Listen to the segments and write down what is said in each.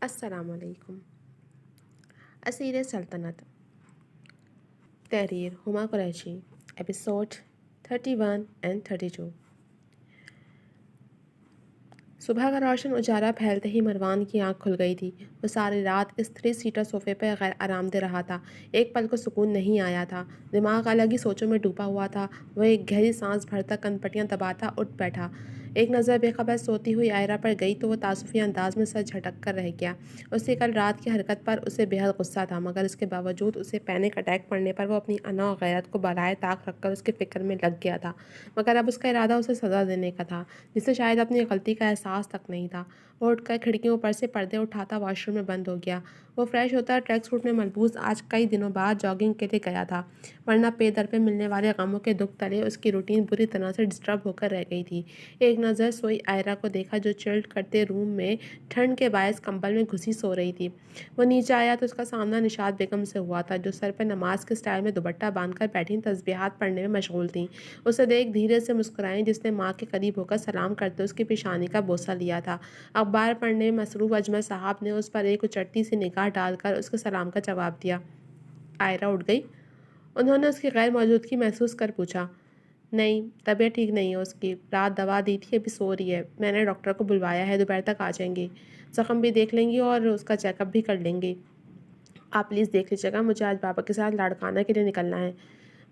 السلام علیکم۔ اسیر سلطنت، تحریر ہما قریشی، ایپیسوڈ 31 and 32۔ صبح کا روشن اجالا پھیلتے ہی مروان کی آنکھ کھل گئی تھی۔ وہ ساری رات اس 3 سیٹر صوفے پہ غیر آرام دہ رہا تھا۔ ایک پل کو سکون نہیں آیا تھا۔ دماغ الگ ہی سوچوں میں ڈوبا ہوا تھا۔ وہ ایک گہری سانس بھرتا کنپٹیاں دباتا اٹھ بیٹھا۔ ایک نظر بے خبر سوتی ہوئی آئرہ پر گئی تو وہ تعسفی انداز میں سر جھٹک کر رہ گیا۔ اس کی کل رات کی حرکت پر اسے بے حد غصہ تھا، مگر اس کے باوجود اسے پینک اٹیک پڑنے پر وہ اپنی انا و غیرت کو بالائے طاق رکھ کر اس کی فکر میں لگ گیا تھا۔ مگر اب اس کا ارادہ اسے سزا دینے کا تھا، جسے شاید اپنی غلطی کا احساس تک نہیں تھا۔ وہ اٹھ کر کھڑکیوں پر سے پردے اٹھاتا واش روم میں بند ہو گیا۔ وہ فریش ہوتا ٹریک سوٹ میں ملبوس آج کئی دنوں بعد جاگنگ کے لیے گیا تھا، ورنہ پے در پہ ملنے والے غموں کے دکھ تلے اس کی روٹین بری طرح سے ڈسٹرب ہو کر رہ گئی تھی۔ ایک نظر سوئی آئرہ کو دیکھا جو چلڈ کرتے روم میں ٹھنڈ کے باعث کمبل میں گھسی سو رہی تھی۔ وہ نیچے آیا تو اس کا سامنا نشاط بیگم سے ہوا تھا، جو سر پہ نماز کے سٹائل میں دوپٹہ باندھ کر بیٹھی تسبیحات پڑھنے میں مشغول تھیں۔ اسے دیکھ دھیرے سے مسکرائیں، جس نے ماں کے قریب ہو کر سلام کرتے اس کی پیشانی کا بوسہ لیا تھا۔ اخبار پڑھنے میں مصروف اجمل صاحب نے اس پر ایک اچٹتی سی نگاہ ڈال کر اس کے سلام کا جواب دیا۔ آئرہ اٹھ گئی؟ انہوں نے اس کی غیر موجودگی محسوس کر پوچھا۔ نہیں، طبیعت ٹھیک نہیں ہے اس کی، رات دوا دی تھی، ابھی سو رہی ہے۔ میں نے ڈاکٹر کو بلوایا ہے، دوپہر تک آ جائیں گی، زخم بھی دیکھ لیں گی اور اس کا چیک اپ بھی کر لیں گی۔ آپ پلیز دیکھ لیجیے گا، مجھے آج بابا کے ساتھ لاڑکانہ کے لیے نکلنا ہے۔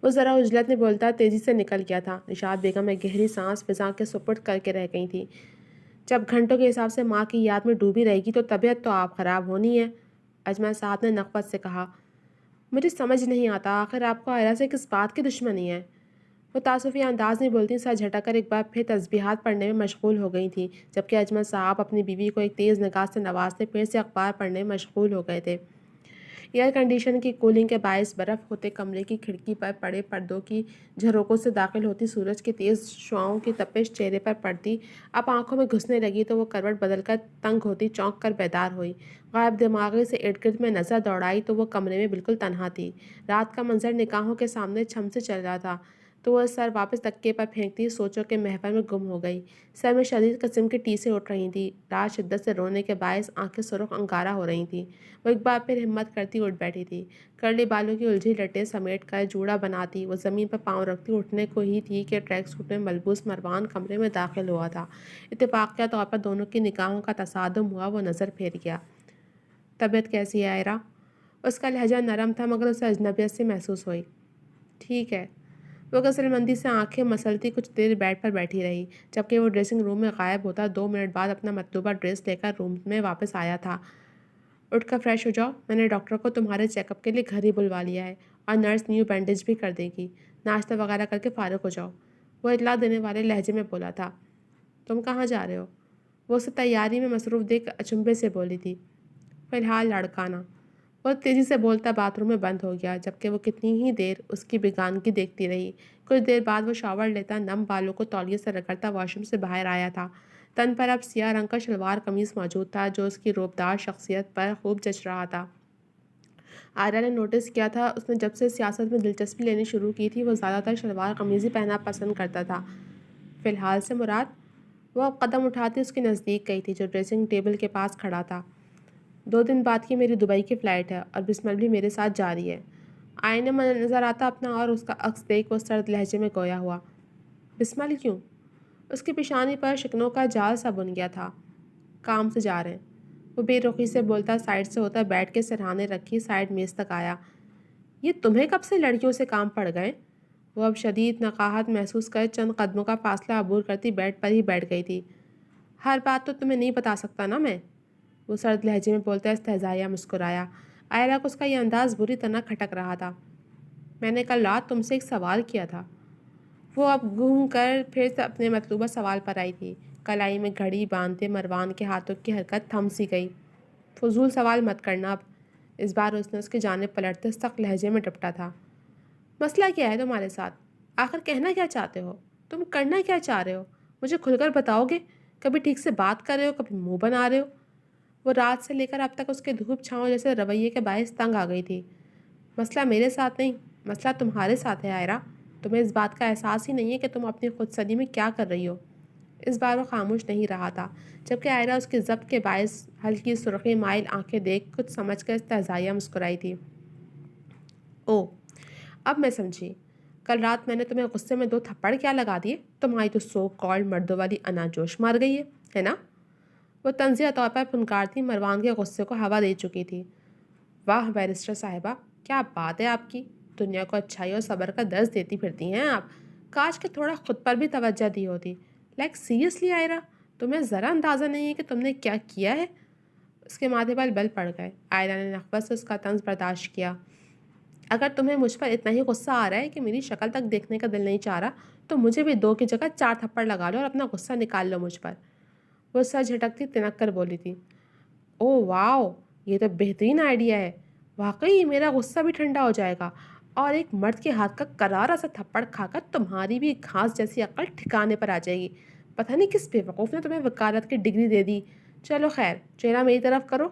وہ ذرا عجلت میں بولتا تیزی سے نکل گیا تھا۔ نشاط بیگم ایک گہری سانس فضا کے سپرد کر کے رہ گئی تھی۔ جب گھنٹوں کے حساب سے ماں کی یاد میں ڈوبی رہے گی تو طبیعت تو آپ خراب ہونی ہے، اجمل صاحب نے نخوت سے کہا۔ مجھے سمجھ نہیں آتا، آخر آپ کو آئرہ سے کس بات کی دشمنی ہے؟ وہ تعسفی انداز میں بولتی سر جھٹک کر ایک بار پھر تسبیحات پڑھنے میں مشغول ہو گئی تھیں، جبکہ اجمل صاحب اپنی بیوی کو ایک تیز نگاہ سے نوازتے پھر سے اخبار پڑھنے میں مشغول ہو گئے تھے۔ ایئر کنڈیشن کی کولنگ کے باعث برف ہوتے کمرے کی کھڑکی پر پڑے پردوں کی جھروکوں سے داخل ہوتی سورج کی تیز شعاؤں کی تپش چہرے پر پڑتی اب آنکھوں میں گھسنے لگی تو وہ کروٹ بدل کر تنگ ہوتی چونک کر بیدار ہوئی۔ غائب دماغی سے ارد گرد میں نظر دوڑائی تو وہ کمرے میں بالکل تنہا تھی۔ رات کا منظر نگاہوں کے سامنے چھم سے چل رہا تھا تو وہ سر واپس تکیے پر پھینکتی سوچوں کے محور میں گم ہو گئی۔ سر میں شدید قسم کی ٹیسیں اٹھ رہی تھیں، رات شدت سے رونے کے باعث آنکھیں سرخ انگارہ ہو رہی تھیں۔ وہ ایک بار پھر ہمت کرتی اٹھ بیٹھی تھی، کرلی بالوں کی الجھی لٹیں سمیٹ کر جوڑا بناتی وہ زمین پر پاؤں رکھتی اٹھنے کو ہی تھی کہ ٹریک سوٹ میں ملبوس مروان کمرے میں داخل ہوا تھا۔ اتفاقیہ طور پر دونوں کی نگاہوں کا تصادم ہوا۔ وہ نظر پھیر گیا۔ طبیعت کیسی ہے آئرہ؟ اس کا لہجہ نرم تھا مگر اسے اجنبیت سے محسوس ہوئی۔ ٹھیک ہے۔ وہ غسل مندی سے آنکھیں مسلتی کچھ دیر بیڈ پر بیٹھی رہی، جبکہ وہ ڈریسنگ روم میں غائب ہوتا 2 منٹ بعد اپنا مطلوبہ ڈریس لے کر روم میں واپس آیا تھا۔ اٹھ کر فریش ہو جاؤ، میں نے ڈاکٹر کو تمہارے چیک اپ کے لیے گھر ہی بلوا لیا ہے اور نرس نیو بینڈیج بھی کر دے گی۔ ناشتہ وغیرہ کر کے فارغ ہو جاؤ، وہ اطلاع دینے والے لہجے میں بولا تھا۔ تم کہاں جا رہے ہو؟ وہ اسے تیاری میں مصروف دیکھ اچنبھے سے بولی تھی۔ فی الحال لاڑکانہ، وہ تیزی سے بولتا باتھ روم میں بند ہو گیا، جبکہ وہ کتنی ہی دیر اس کی بیگانگی دیکھتی رہی۔ کچھ دیر بعد وہ شاور لیتا نم بالوں کو تولیے سے رگڑتا واش روم سے باہر آیا تھا۔ تن پر اب سیاہ رنگ کا شلوار قمیص موجود تھا جو اس کی روبدار شخصیت پر خوب جچ رہا تھا۔ آئرہ نے نوٹس کیا تھا اس نے جب سے سیاست میں دلچسپی لینی شروع کی تھی وہ زیادہ تر شلوار قمیض ہی پہننا پسند کرتا تھا۔ فی الحال سے مراد؟ وہ اب قدم اٹھاتی اس کے نزدیک گئی تھی جو ڈریسنگ ٹیبل کے پاس کھڑا تھا۔ 2 دن بعد کی میری دبئی کی فلائٹ ہے اور بسمل بھی میرے ساتھ جا رہی ہے۔ آئینے میں نظر آتا اپنا اور اس کا عکس دیکھ وہ سرد لہجے میں گویا ہوا۔ بسمل کیوں؟ اس کی پیشانی پر شکنوں کا جال سا بن گیا تھا۔ کام سے جا رہے ہیں، وہ بے رخی سے بولتا سائڈ سے ہوتا بیٹھ کے سرہانے رکھی سائڈ میز تک آیا۔ یہ تمہیں کب سے لڑکیوں سے کام پڑ گئے؟ وہ اب شدید نقاہت محسوس کر چند قدموں کا فاصلہ عبور کرتی بیڈ پر ہی بیٹھ گئی تھی۔ ہر بات تو تمہیں نہیں بتا سکتا نا میں، وہ سرد لہجے میں بولتا استہزائیہ مسکرایا۔ آئرہ کو اس کا یہ انداز بری طرح کھٹک رہا تھا۔ میں نے کل رات تم سے ایک سوال کیا تھا۔ وہ اب گھوم کر پھر سے اپنے مطلوبہ سوال پر آئی تھی۔ کلائی میں گھڑی باندھتے مروان کے ہاتھوں کی حرکت تھم سی گئی۔ فضول سوال مت کرنا اب، اس بار اس نے اس کی جانب پلٹتے سخت لہجے میں ڈپٹا تھا۔ مسئلہ کیا ہے تمہارے ساتھ؟ آخر کہنا کیا چاہتے ہو؟ تم کرنا کیا چاہ رہے ہو؟ مجھے کھل کر بتاؤ گے؟ کبھی ٹھیک سے بات کر رہے ہو، کبھی منہ بنا رہے ہو۔ وہ رات سے لے کر اب تک اس کے دھوپ چھاؤں جیسے رویے کے باعث تنگ آ گئی تھی۔ مسئلہ میرے ساتھ نہیں، مسئلہ تمہارے ساتھ ہے آئرہ۔ تمہیں اس بات کا احساس ہی نہیں ہے کہ تم اپنی خود سری میں کیا کر رہی ہو۔ اس بار وہ خاموش نہیں رہا تھا، جبکہ آئرہ اس کی ضبط کے باعث ہلکی سرخی مائل آنکھیں دیکھ کچھ سمجھ کر استہزائیہ مسکرائی تھی۔ او، اب میں سمجھی، کل رات میں نے تمہیں غصے میں 2 تھپڑ کیا لگا دیے؟ تمہاری تو سو کالڈ مردوں والی انا جوش مار گئی ہے نا؟ وہ طنزیہ طور پر پھنکارتی مروان کے غصے کو ہوا دے چکی تھی۔ واہ بیرسٹر صاحبہ، کیا بات ہے آپ کی! دنیا کو اچھائی اور صبر کا درس دیتی پھرتی ہیں آپ۔ کاش کہ تھوڑا خود پر بھی توجہ دی ہوتی۔ سیریسلی آئرہ، تمہیں ذرا اندازہ نہیں ہے کہ تم نے کیا کیا ہے؟ اس کے ماتھے پر بل پڑ گئے۔ آئرہ نے نخوت سے اس کا طنز برداشت کیا۔ اگر تمہیں مجھ پر اتنا ہی غصہ آ رہا ہے کہ میری شکل تک دیکھنے کا دل نہیں چاہ رہا، تو مجھے بھی 2 کی جگہ 4 تھپڑ لگا لو اور اپنا غصہ نکال لو مجھ پر۔ وہ سر جھٹکتی تنک کر بولی تھی۔ او واو، یہ تو بہترین آئیڈیا ہے۔ واقعی میرا غصہ بھی ٹھنڈا ہو جائے گا اور ایک مرد کے ہاتھ کا کرارا سا تھپڑ کھا کر تمہاری بھی گھاس جیسی عقل ٹھکانے پر آ جائے گی۔ پتہ نہیں کس بیوقوف نے تمہیں وکالت کی ڈگری دے دی۔ چلو خیر، چہرہ میری طرف کرو۔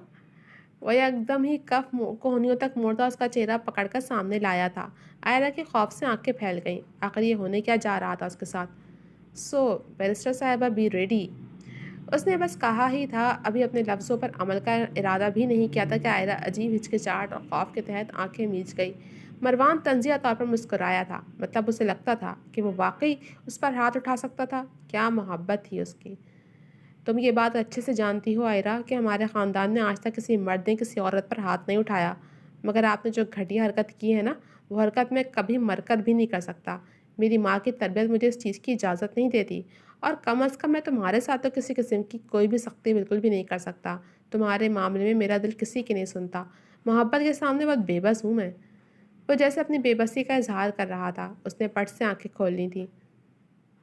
وہ ایک دم ہی کف کوہنیوں تک موڑتا اس کا چہرہ پکڑ کر سامنے لایا تھا۔ آئرہ کے خوف سے آنکھیں پھیل گئیں۔ آخر یہ ہونے کیا جا رہا تھا اس کے ساتھ؟ سو بیرسٹر صاحبہ، بی ریڈی۔ اس نے بس کہا ہی تھا، ابھی اپنے لفظوں پر عمل کا ارادہ بھی نہیں کیا تھا کہ آئرہ عجیب ہچکچاہٹ اور خوف کے تحت آنکھیں میچ گئی۔ مروان طنزیہ طور پر مسکرایا تھا، مطلب اسے لگتا تھا کہ وہ واقعی اس پر ہاتھ اٹھا سکتا تھا۔ کیا محبت تھی اس کی! تم یہ بات اچھے سے جانتی ہو آئرہ کہ ہمارے خاندان نے آج تک کسی مرد نے کسی عورت پر ہاتھ نہیں اٹھایا، مگر آپ نے جو گھٹیا حرکت کی ہے نا، وہ حرکت میں کبھی مر کر بھی نہیں کر سکتا۔ میری ماں کی تربیت مجھے اس چیز کی اجازت نہیں دیتی، اور کم از کم میں تمہارے ساتھ تو کسی قسم کی کوئی بھی سختی بالکل بھی نہیں کر سکتا۔ تمہارے معاملے میں میرا دل کسی کی نہیں سنتا۔ محبت کے سامنے بہت بے بس ہوں میں۔ وہ جیسے اپنی بے بسی کا اظہار کر رہا تھا۔ اس نے پٹ سے آنکھیں کھول لی تھیں۔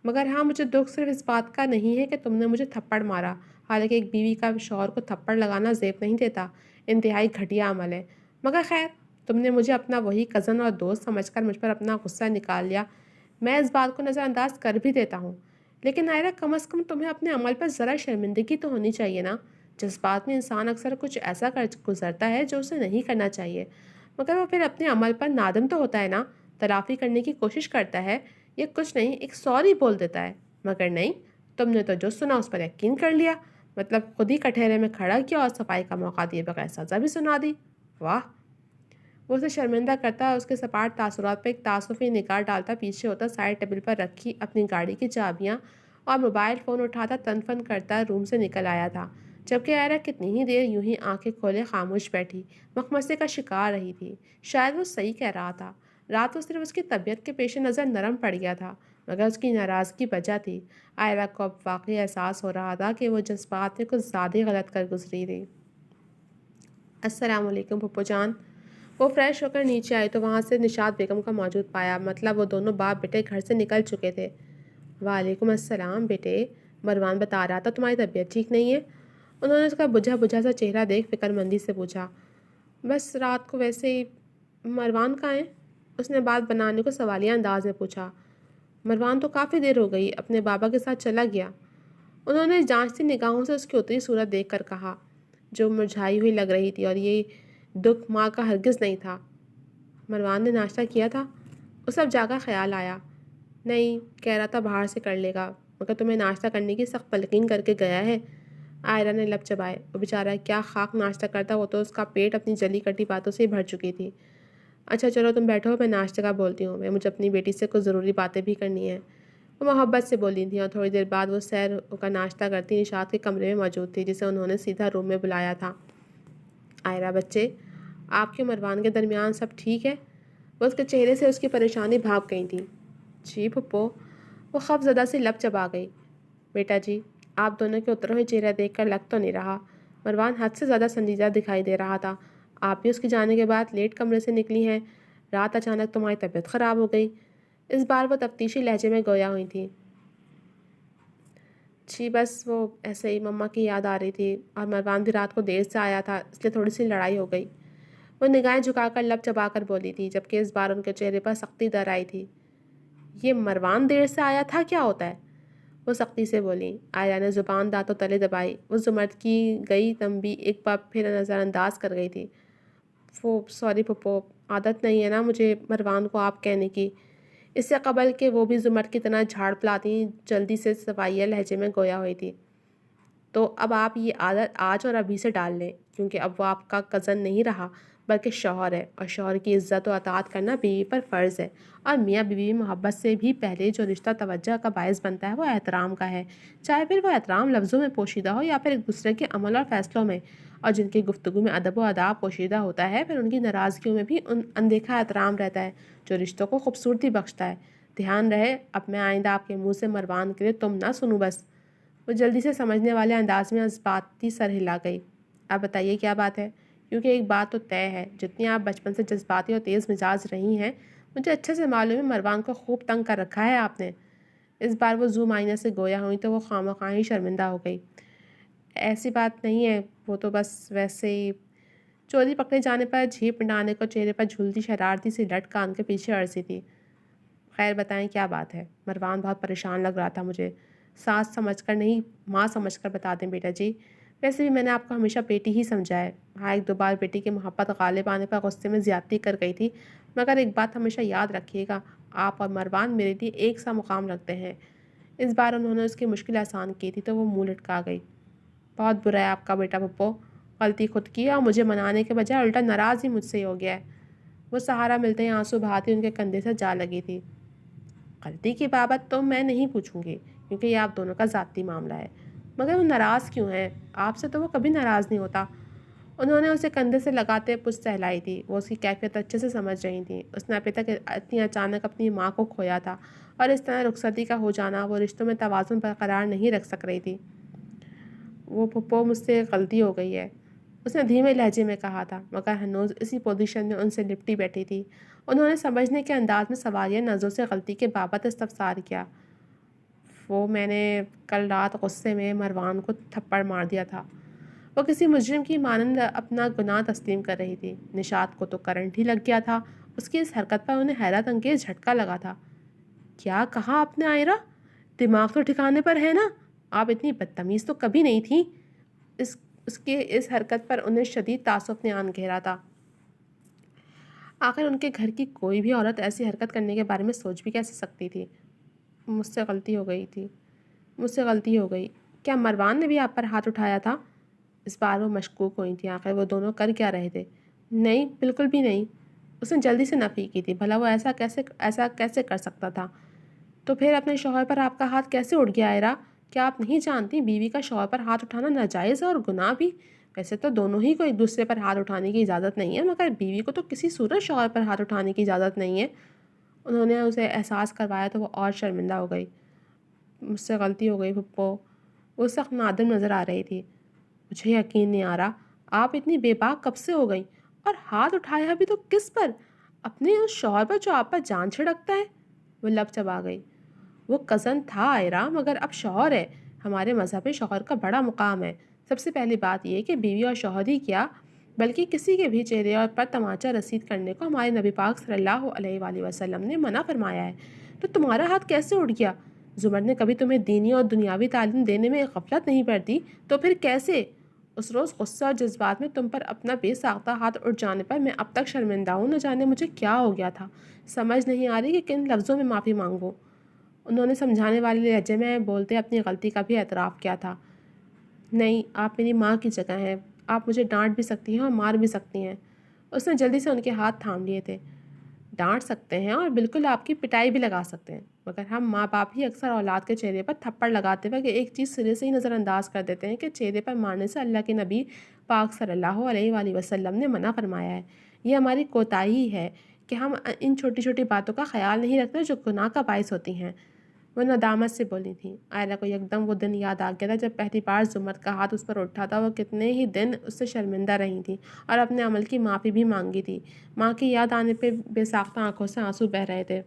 مگر ہاں، مجھے دکھ صرف اس بات کا نہیں ہے کہ تم نے مجھے تھپڑ مارا۔ حالانکہ ایک بیوی کا شوہر کو تھپڑ لگانا زیب نہیں دیتا، انتہائی گھٹیا عمل ہے۔ مگر خیر، تم نے مجھے اپنا وہی کزن اور دوست سمجھ کر مجھ پر اپنا غصہ نکال لیا، میں اس بات کو نظر انداز کر بھی دیتا ہوں۔ لیکن آئرہ، کم از کم تمہیں اپنے عمل پر ذرا شرمندگی تو ہونی چاہیے نا۔ جذبات میں انسان اکثر کچھ ایسا کر گزرتا ہے جو اسے نہیں کرنا چاہیے، مگر وہ پھر اپنے عمل پر نادم تو ہوتا ہے نا، تلافی کرنے کی کوشش کرتا ہے، یہ کچھ نہیں، ایک سوری بول دیتا ہے۔ مگر نہیں، تم نے تو جو سنا اس پر یقین کر لیا، مطلب خود ہی کٹہرے میں کھڑا کیا اور صفائی کا موقع دیے بغیر سزا بھی سنا دی۔ واہ! وہ اسے شرمندہ کرتا اور اس کے سپاٹ تاثرات پر ایک تعسفی نگاہ ڈالتا پیچھے ہوتا سائڈ ٹیبل پر رکھی اپنی گاڑی کی چابیاں اور موبائل فون اٹھاتا تن فن کرتا روم سے نکل آیا تھا، جبکہ آئرہ کتنی ہی دیر یوں ہی آنکھیں کھولے خاموش بیٹھی مخمصے کا شکار رہی تھی۔ شاید وہ صحیح کہہ رہا تھا، رات کو صرف اس کی طبیعت کے پیش نظر نرم پڑ گیا تھا، مگر اس کی ناراضگی بجا تھی۔ آئرہ کو اب واقعی احساس ہو رہا تھا کہ وہ جذبات میں کچھ زیادہ ہی غلط کر گزری تھی۔ السلام علیکم پھپھو جان۔ وہ فریش ہو کر نیچے آئی تو وہاں سے نشاط بیگم کا موجود پایا، مطلب وہ دونوں باپ بیٹے گھر سے نکل چکے تھے۔ وعلیکم السلام بیٹے، مروان بتا رہا تھا تمہاری طبیعت ٹھیک نہیں ہے؟ انہوں نے اس کا بجھا بجھا سا چہرہ دیکھ فکر مندی سے پوچھا۔ بس رات کو ویسے ہی۔ مروان کہاں ہے؟ اس نے بات بنانے کو سوالیہ انداز میں پوچھا۔ مروان تو کافی دیر ہو گئی، اپنے بابا کے ساتھ چلا گیا، انہوں نے جانچتی نگاہوں سے اس کی اتری صورت دیکھ کر کہا، جو مرجھائی ہوئی لگ رہی تھی، اور یہ دکھ ماں کا ہرگز نہیں تھا۔ مروان نے ناشتہ کیا تھا؟ اسے اب جاگا خیال آیا۔ نہیں، کہہ رہا تھا باہر سے کر لے گا، مگر تمہیں ناشتہ کرنے کی سخت تلقین کر کے گیا ہے۔ آئرہ نے لب چبائے۔ وہ بیچارہ کیا خاک ناشتہ کرتا، وہ تو اس کا پیٹ اپنی جلی کٹی باتوں سے بھر چکی تھی۔ اچھا چلو تم بیٹھو، میں ناشتے کا بولتی ہوں، مجھے اپنی بیٹی سے کچھ ضروری باتیں بھی کرنی ہیں۔ وہ محبت سے بولی تھیں اور تھوڑی دیر بعد وہ سیر کا ناشتہ کرتی نشاط کے کمرے میں موجود تھی، جسے انہوں نے سیدھا روم میں بلایا تھا۔ آئرہ بچے، آپ کے مروان کے درمیان سب ٹھیک ہے؟ وہ اس کے چہرے سے اس کی پریشانی بھاگ گئی تھی۔ جی پھپھو، وہ خوف زدہ سے لب چبا گئی۔ بیٹا جی، آپ دونوں کے اترے ہوئے چہرہ دیکھ کر لگ تو نہیں رہا، مروان حد سے زیادہ سنجیدہ دکھائی دے رہا تھا۔ آپ بھی اس کے جانے کے بعد لیٹ کمرے سے نکلی ہیں، رات اچانک تمہاری طبیعت خراب ہو گئی۔ اس بار وہ تفتیشی لہجے میں گویا ہوئی تھی۔ جی بس وہ ایسے ہی مما کی یاد آ رہی تھی، اور مروان بھی رات کو دیر سے آیا تھا، اس لیے تھوڑی سی لڑائی ہو گئی۔ وہ نگاہیں جھکا کر لب چبا کر بولی تھی، جبکہ اس بار ان کے چہرے پر سختی در آئی تھی۔ یہ مروان دیر سے آیا تھا کیا ہوتا ہے؟ وہ سختی سے بولی۔ آئرہ نے زبان دانتوں تلے دبائی۔ وہ زمرد کی گئی تنبیہ ایک بار پھر نظر انداز کر گئی تھی۔ وہ سوری پھپھو، عادت نہیں ہے نا مجھے مروان کو آپ کہنے کی، اس سے قبل کہ وہ بھی زمر کی طرح جھاڑ پلاتی جلدی سے صفائیہ لہجے میں گویا ہوئی تھی، تو اب آپ یہ عادت آج اور ابھی سے ڈال لیں، کیونکہ اب وہ آپ کا کزن نہیں رہا بلکہ شوہر ہے، اور شوہر کی عزت و اطاعت کرنا بیوی پر فرض ہے۔ اور میاں بیوی محبت سے بھی پہلے جو رشتہ توجہ کا باعث بنتا ہے وہ احترام کا ہے، چاہے پھر وہ احترام لفظوں میں پوشیدہ ہو یا پھر ایک دوسرے کے عمل اور فیصلوں میں، اور جن کی گفتگو میں ادب و آداب پوشیدہ ہوتا ہے پھر ان کی ناراضگیوں میں بھی اندیکھا احترام رہتا ہے جو رشتوں کو خوبصورتی بخشتا ہے۔ دھیان رہے اب میں آئندہ آپ کے منہ سے مروان کے لیے تم نہ سنوں بس۔ وہ جلدی سے سمجھنے والے انداز میں جذباتی سر ہلا گئی۔ آپ بتائیے کیا بات ہے؟ کیونکہ ایک بات تو طے ہے، جتنی آپ بچپن سے جذباتی اور تیز مزاج رہی ہیں، مجھے اچھے سے معلوم ہے مروان کو خوب تنگ کر رکھا ہے آپ نے۔ اس بار وہ زوم آئینے سے گویا ہوئی تو وہ خواہ ہی شرمندہ ہو گئی۔ ایسی بات نہیں ہے، وہ تو بس ویسے ہی چوری پکڑے جانے پر جھیپ ڈانے کو چہرے پر جھولتی شرارتی سی لٹ کان کے پیچھے اڑسی تھی۔ خیر بتائیں کیا بات ہے؟ مروان بہت پریشان لگ رہا تھا مجھے۔ ساس سمجھ کر نہیں، ماں سمجھ کر بتا دیں بیٹا جی۔ ویسے بھی میں نے آپ کو ہمیشہ بیٹی ہی سمجھا ہے۔ ہاں ایک دو بار بیٹی کی محبت غالب آنے پر غصے میں زیادتی کر گئی تھی، مگر ایک بات ہمیشہ یاد رکھیے گا، آپ اور مروان میرے لیے ایک سا مقام رکھتے ہیں۔ اس بار انہوں نے اس کی مشکل آسان کی تھی تو وہ منہ لٹکا گئی۔ بہت برا ہے آپ کا بیٹا پپو، غلطی خود کی ہے اور مجھے منانے کے بجائے الٹا ناراض ہی مجھ سے ہو گیا ہے۔ وہ سہارا ملتے ہی آنسو بہاتی ان کے کندھے سے جا لگی تھی۔ غلطی کی بابت تو میں نہیں پوچھوں گی کیونکہ یہ آپ دونوں کا ذاتی معاملہ ہے، مگر وہ ناراض کیوں ہے؟ آپ سے تو وہ کبھی ناراض نہیں ہوتا۔ انہوں نے اسے کندھے سے لگاتے پشت سہلائی تھی۔ وہ اس کی کیفیت اچھے سے سمجھ رہی تھیں۔ اس نے ابھی تک اتنی اچانک اپنی ماں کو کھویا تھا اور اس طرح رخصتی کا ہو جانا وہ رشتوں میں توازن برقرار نہیں رکھ سک رہی تھی۔ وہ پھپھو مجھ سے غلطی ہو گئی ہے، اس نے دھیمے لہجے میں کہا تھا، مگر ہنوز اسی پوزیشن میں ان سے لپٹی بیٹھی تھی۔ انہوں نے سمجھنے کے انداز میں سوالیہ نظروں سے غلطی کے بابت استفسار کیا۔ وہ میں نے کل رات غصے میں مروان کو تھپڑ مار دیا تھا۔ وہ کسی مجرم کی مانند اپنا گناہ تسلیم کر رہی تھی۔ نشاط کو تو کرنٹ ہی لگ گیا تھا۔ اس کی اس حرکت پر انہیں حیرت انگیز جھٹکا لگا تھا۔ کیا کہا آپ نے آئرہ؟ دماغ تو ٹھکانے پر ہے نا؟ آپ اتنی بدتمیز تو کبھی نہیں تھیں۔ اس کی اس حرکت پر انہیں شدید تعصب نے آن گھیرا تھا۔ آخر ان کے گھر کی کوئی بھی عورت ایسی حرکت کرنے کے بارے میں سوچ بھی کیسے سکتی تھی؟ مجھ سے غلطی ہو گئی تھی، مجھ سے غلطی ہو گئی۔ کیا مروان نے بھی آپ پر ہاتھ اٹھایا تھا؟ اس بار وہ مشکوک ہوئی تھیں۔ آخر وہ دونوں کر کیا رہے تھے؟ نہیں، بالکل بھی نہیں۔ اس نے جلدی سے نفی کی تھی۔ بھلا وہ ایسا کیسے کر سکتا تھا؟ تو پھر اپنے شوہر پر آپ کا ہاتھ کیسے اٹھ گیا آئرہ؟ کیا آپ نہیں جانتی بیوی کا شوہر پر ہاتھ اٹھانا ناجائز ہے اور گناہ بھی؟ ویسے تو دونوں ہی کو ایک دوسرے پر ہاتھ اٹھانے کی اجازت نہیں ہے، مگر بیوی کو تو کسی صورت شوہر پر ہاتھ اٹھانے کی اجازت نہیں ہے۔ انہوں نے اسے احساس کروایا تو وہ اور شرمندہ ہو گئی۔ مجھ سے غلطی ہو گئی پھپھو۔ وہ سخت نادم نظر آ رہی تھی۔ مجھے یقین نہیں آ رہا، آپ اتنی بے باک کب سے ہو گئیں؟ اور ہاتھ اٹھایا بھی تو کس پر؟ اپنے اس شوہر پر جو آپ پر جان چھڑکتا ہے؟ وہ لب چبا گئی۔ وہ کزن تھا آئرہ، مگر اب شوہر ہے۔ ہمارے مذہب میں شوہر کا بڑا مقام ہے۔ سب سے پہلی بات یہ کہ بیوی اور شوہر ہی کیا بلکہ کسی کے بھی چہرے اور پر تماچا رسید کرنے کو ہمارے نبی پاک صلی اللہ علیہ وآلہ وسلم نے منع فرمایا ہے۔ تو تمہارا ہاتھ کیسے اٹھ گیا؟ زمر نے کبھی تمہیں دینی اور دنیاوی تعلیم دینے میں غفلت نہیں برتی تو پھر کیسے؟ اس روز غصہ اور جذبات میں تم پر اپنا بے ساختہ ہاتھ اٹھ جانے پر میں اب تک شرمندہ ہوں، نہ جانے مجھے کیا ہو گیا تھا۔ سمجھ نہیں آ رہی کہ کن لفظوں میں معافی مانگوں۔ انہوں نے سمجھانے والے لہجے میں بولتے اپنی غلطی کا بھی اعتراف کیا تھا۔ نہیں، آپ میری ماں کی جگہ ہیں، آپ مجھے ڈانٹ بھی سکتی ہیں اور مار بھی سکتی ہیں۔ اس نے جلدی سے ان کے ہاتھ تھام لیے تھے۔ ڈانٹ سکتے ہیں اور بالکل آپ کی پٹائی بھی لگا سکتے ہیں، مگر ہم ماں باپ ہی اکثر اولاد کے چہرے پر تھپڑ لگاتے وقت ایک چیز سرے سے ہی نظر انداز کر دیتے ہیں کہ چہرے پر مارنے سے اللہ کے نبی پاک صلی اللہ علیہ وآلہ وسلم نے منع فرمایا ہے۔ یہ ہماری کوتاہی ہے کہ ہم ان چھوٹی چھوٹی باتوں کا خیال نہیں رکھتے جو گناہ کا باعث ہوتی ہیں۔ وہ ندامت سے بولی تھیں۔ آئرہ کو یکدم وہ دن یاد آ گیا تھا جب پہلی بار زمر کا ہاتھ اس پر اٹھا تھا۔ وہ کتنے ہی دن اس سے شرمندہ رہی تھیں اور اپنے عمل کی معافی بھی مانگی تھی۔ ماں کی یاد آنے پہ بے ساختہ آنکھوں سے آنسو بہہ رہے تھے۔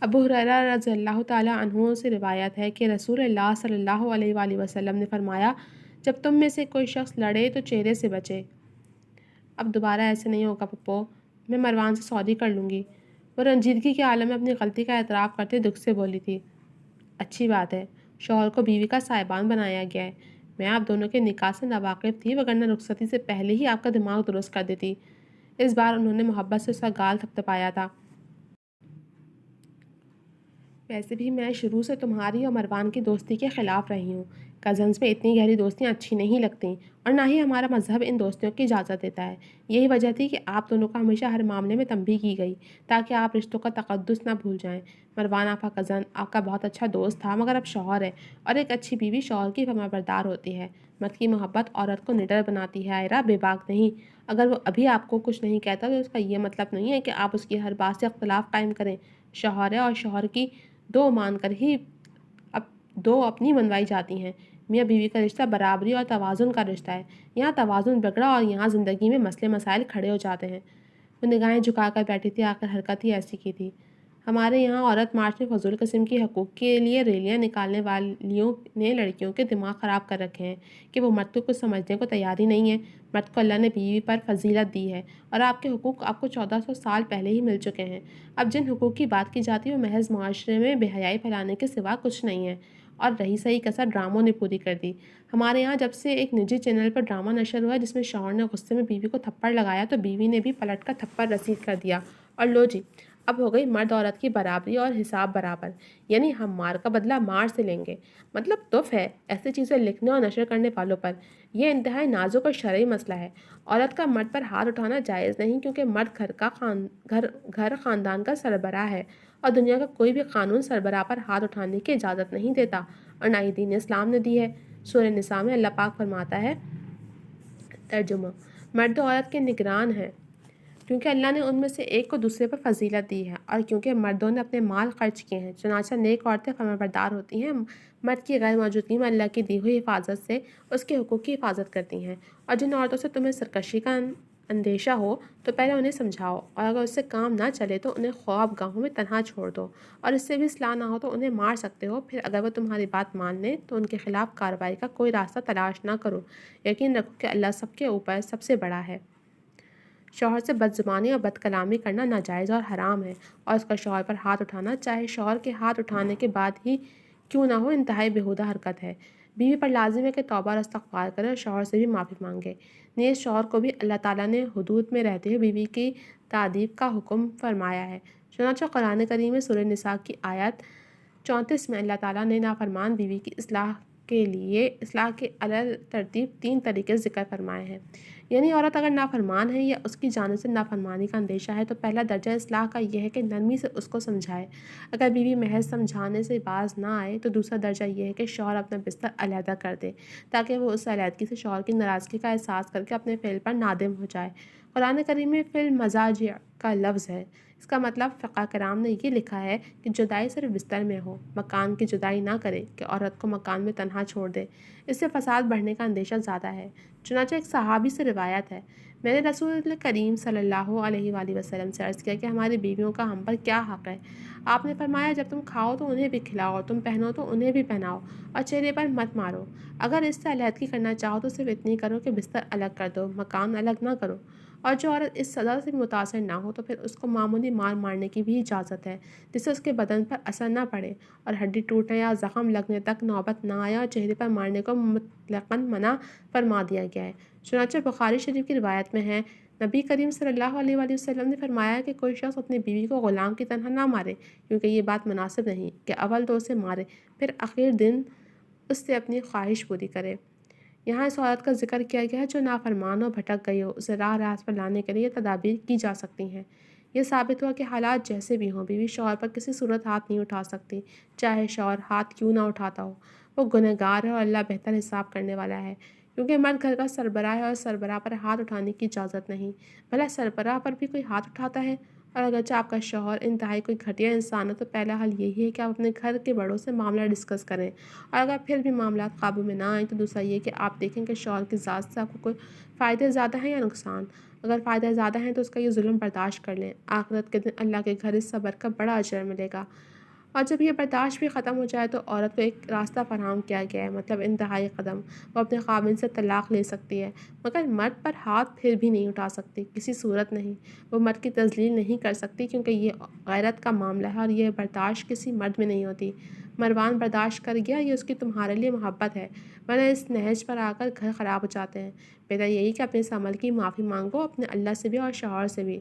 ابو ہریرہ رضی اللہ تعالیٰ عنہ سے روایت ہے کہ رسول اللہ صلی اللہ علیہ وآلہ وسلم نے فرمایا، جب تم میں سے کوئی شخص لڑے تو چہرے سے بچے۔ اب دوبارہ ایسے نہیں ہوگا پپو، میں مروان سے سوری کر لوں گی۔ وہ رنجیدگی کے عالم میں اپنی غلطی کا اعتراف کرتے دکھ سے بولی تھی۔ اچھی بات ہے، شوہر کو بیوی کا سائبان بنایا گیا ہے۔ میں آپ دونوں کے نکاح سے ناواقف تھی، وگرنہ رخصتی سے پہلے ہی آپ کا دماغ درست کر دیتی۔ اس بار انہوں نے محبت سے اس کا گال تھپتھپایا تھا۔ ویسے بھی میں شروع سے تمہاری اور مروان کی دوستی کے خلاف رہی ہوں۔ کزنس میں اتنی گہری دوستیاں اچھی نہیں لگتیں اور نہ ہی ہمارا مذہب ان دوستیوں کی اجازت دیتا ہے۔ یہی وجہ تھی کہ آپ دونوں کا ہمیشہ ہر معاملے میں تنبیہ کی گئی تاکہ آپ رشتوں کا تقدس نہ بھول جائیں۔ مروان آپ کا کزن آپ کا بہت اچھا دوست تھا مگر اب شوہر ہے اور ایک اچھی بیوی شوہر کی فرما بردار ہوتی ہے۔ مرد کی محبت عورت کو نڈر بناتی ہے آئرہ، بے باک نہیں۔ اگر وہ ابھی آپ کو کچھ نہیں کہتا تو اس کا یہ مطلب نہیں ہے کہ آپ اس کی ہر بات سے اختلاف قائم کریں۔ شوہر ہے اور شوہر کی دو مان کر ہی اب دو اپنی منوائی جاتی ہیں۔ میاں بیوی کا رشتہ برابری اور توازن کا رشتہ ہے۔ یہاں توازن بگڑا اور یہاں زندگی میں مسئلے مسائل کھڑے ہو جاتے ہیں۔ وہ نگاہیں جھکا کر بیٹھی تھی، آخر حرکت ہی ایسی کی تھی۔ ہمارے یہاں عورت مارچ میں فضول قسم کی حقوق کے لیے ریلیاں نکالنے والیوں نے لڑکیوں کے دماغ خراب کر رکھے ہیں کہ وہ مرد کو کچھ سمجھنے کو تیار ہی نہیں ہے۔ مرد کو اللہ نے بیوی پر فضیلت دی ہے اور آپ کے حقوق آپ کو 1400 سال پہلے ہی مل چکے ہیں۔ اب جن حقوق کی بات کی جاتی ہے وہ محض معاشرے میں بے حیائی پھیلانے کے سوا کچھ نہیں ہے۔ اور رہی صحیح کسر ڈراموں نے پوری کر دی۔ ہمارے یہاں جب سے ایک نجی چینل پر ڈرامہ نشر ہوا جس میں شوہر نے غصے میں بیوی کو تھپڑ لگایا تو بیوی نے بھی پلٹ کر تھپڑ رسید کر دیا اور لو جی اب ہو گئی مرد عورت کی برابری اور حساب برابر، یعنی ہم مار کا بدلہ مار سے لیں گے۔ مطلب تف ہے ایسی چیزیں لکھنے اور نشر کرنے والوں پر۔ یہ انتہائی نازک اور شرعی مسئلہ ہے۔ عورت کا مرد پر ہاتھ اٹھانا جائز نہیں کیونکہ مرد گھر خاندان کا سربراہ ہے اور دنیا کا کوئی بھی قانون سربراہ پر ہاتھ اٹھانے کی اجازت نہیں دیتا اور نہ ہی دین اسلام نے دی ہے۔ سورہ نساء میں اللہ پاک فرماتا ہے، ترجمہ: مرد و عورت کے نگران ہیں کیونکہ اللہ نے ان میں سے ایک کو دوسرے پر فضیلت دی ہے اور کیونکہ مردوں نے اپنے مال خرچ کیے ہیں، چنانچہ نیک عورتیں فرمانبردار ہوتی ہیں، مرد کی غیر موجودگی میں اللہ کی دی ہوئی حفاظت سے اس کے حقوق کی حفاظت کرتی ہیں۔ اور جن عورتوں سے تمہیں سرکشی کا اندیشہ ہو تو پہلے انہیں سمجھاؤ اور اگر اس سے کام نہ چلے تو انہیں خواب گاہوں میں تنہا چھوڑ دو اور اس سے بھی اصلاح نہ ہو تو انہیں مار سکتے ہو، پھر اگر وہ تمہاری بات مان لیں تو ان کے خلاف کارروائی کا کوئی راستہ تلاش نہ کرو۔ یقین رکھو کہ اللہ سب کے اوپر سب سے بڑا ہے۔ شوہر سے بد زبانی اور بد کلامی کرنا ناجائز اور حرام ہے اور اس کا شوہر پر ہاتھ اٹھانا چاہے شوہر کے ہاتھ اٹھانے کے بعد ہی کیوں نہ ہو انتہائی بیہودہ حرکت ہے۔ بیوی پر لازم ہے کہ توبہ اور استغفار کرے اور شوہر سے بھی معافی مانگے۔ نیز شوہر کو بھی اللہ تعالیٰ نے حدود میں رہتے ہوئے بیوی کی تادیب کا حکم فرمایا ہے۔ چنانچہ قرآن کریم میں سورہ نساء کی آیت 34 میں اللہ تعالیٰ نے نافرمان بیوی کی اصلاح کے علی ترتیب 3 طریقے ذکر فرمائے ہیں۔ یعنی عورت اگر نافرمان ہے یا اس کی جانب سے نافرمانی کا اندیشہ ہے تو پہلا درجہ اصلاح کا یہ ہے کہ نرمی سے اس کو سمجھائے۔ اگر بیوی محض سمجھانے سے باز نہ آئے تو دوسرا درجہ یہ ہے کہ شوہر اپنا بستر علیحدہ کر دے تاکہ وہ اس علیحدگی سے شوہر کی ناراضگی کا احساس کر کے اپنے فعل پر نادم ہو جائے۔ قرآن کریم میں فی المضاجع کا لفظ ہے۔ اس کا مطلب فقہ کرام نے یہ لکھا ہے کہ جدائی صرف بستر میں ہو، مکان کی جدائی نہ کرے کہ عورت کو مکان میں تنہا چھوڑ دے، اس سے فساد بڑھنے کا اندیشہ زیادہ ہے۔ چنانچہ ایک صحابی سے روایت ہے، میں نے رسول کریم صلی اللہ علیہ وآلہ وسلم سے عرض کیا کہ ہماری بیویوں کا ہم پر کیا حق ہے؟ آپ نے فرمایا، جب تم کھاؤ تو انہیں بھی کھلاؤ اور تم پہنو تو انہیں بھی پہناؤ اور چہرے پر مت مارو۔ اگر اس سے علیحدگی کرنا چاہو تو صرف اتنی کرو کہ بستر الگ کر دو، مکان الگ نہ کرو۔ اور جو عورت اس سزا سے متاثر نہ ہو تو پھر اس کو معمولی مار مارنے کی بھی اجازت ہے جس سے اس کے بدن پر اثر نہ پڑے اور ہڈی ٹوٹنے یا زخم لگنے تک نوبت نہ آئے، اور چہرے پر مارنے کو مطلقاً منع فرما دیا گیا ہے۔ چنانچہ بخاری شریف کی روایت میں ہے، نبی کریم صلی اللہ علیہ وآلہ وسلم نے فرمایا کہ کوئی شخص اپنی بیوی کو غلام کی طرح نہ مارے کیونکہ یہ بات مناسب نہیں کہ اول تو اسے مارے پھر آخر دن اس سے اپنی خواہش پوری کرے۔ یہاں اس عورت کا ذکر کیا گیا ہے جو نافرمان و بھٹک گئی ہو، اسے راست پر لانے کے لیے تدابیر کی جا سکتی ہیں۔ یہ ثابت ہوا کہ حالات جیسے بھی ہوں بیوی شوہر پر کسی صورت ہاتھ نہیں اٹھا سکتی، چاہے شوہر ہاتھ کیوں نہ اٹھاتا ہو۔ وہ گنہگار ہے اور اللہ بہتر حساب کرنے والا ہے، کیونکہ مرد گھر کا سربراہ ہے اور سربراہ پر ہاتھ اٹھانے کی اجازت نہیں۔ بھلا سربراہ پر بھی کوئی ہاتھ اٹھاتا ہے؟ اور اگرچہ آپ کا شوہر انتہائی کوئی گھٹیا انسان ہے تو پہلا حل یہی ہے کہ آپ اپنے گھر کے بڑوں سے معاملہ ڈسکس کریں، اور اگر پھر بھی معاملات قابو میں نہ آئیں تو دوسرا یہ کہ آپ دیکھیں کہ شوہر کی ذات سے آپ کو کوئی فائدے زیادہ ہیں یا نقصان۔ اگر فائدے زیادہ ہیں تو اس کا یہ ظلم برداشت کر لیں، آخرت کے دن اللہ کے گھر اس صبر کا بڑا اجر ملے گا۔ اور جب یہ برداشت بھی ختم ہو جائے تو عورت کو ایک راستہ فراہم کیا گیا ہے، مطلب انتہائی قدم، وہ اپنے خاوند سے طلاق لے سکتی ہے مگر مرد پر ہاتھ پھر بھی نہیں اٹھا سکتی، کسی صورت نہیں۔ وہ مرد کی تذلیل نہیں کر سکتی کیونکہ یہ غیرت کا معاملہ ہے اور یہ برداشت کسی مرد میں نہیں ہوتی۔ مروان برداشت کر گیا، یہ اس کی تمہارے لیے محبت ہے، ورنہ اس نہج پر آ کر گھر خراب ہو جاتے ہیں۔ بہتر یہی کہ اپنے اس عمل کی معافی مانگو، اپنے اللہ سے بھی اور شوہر سے بھی۔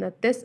29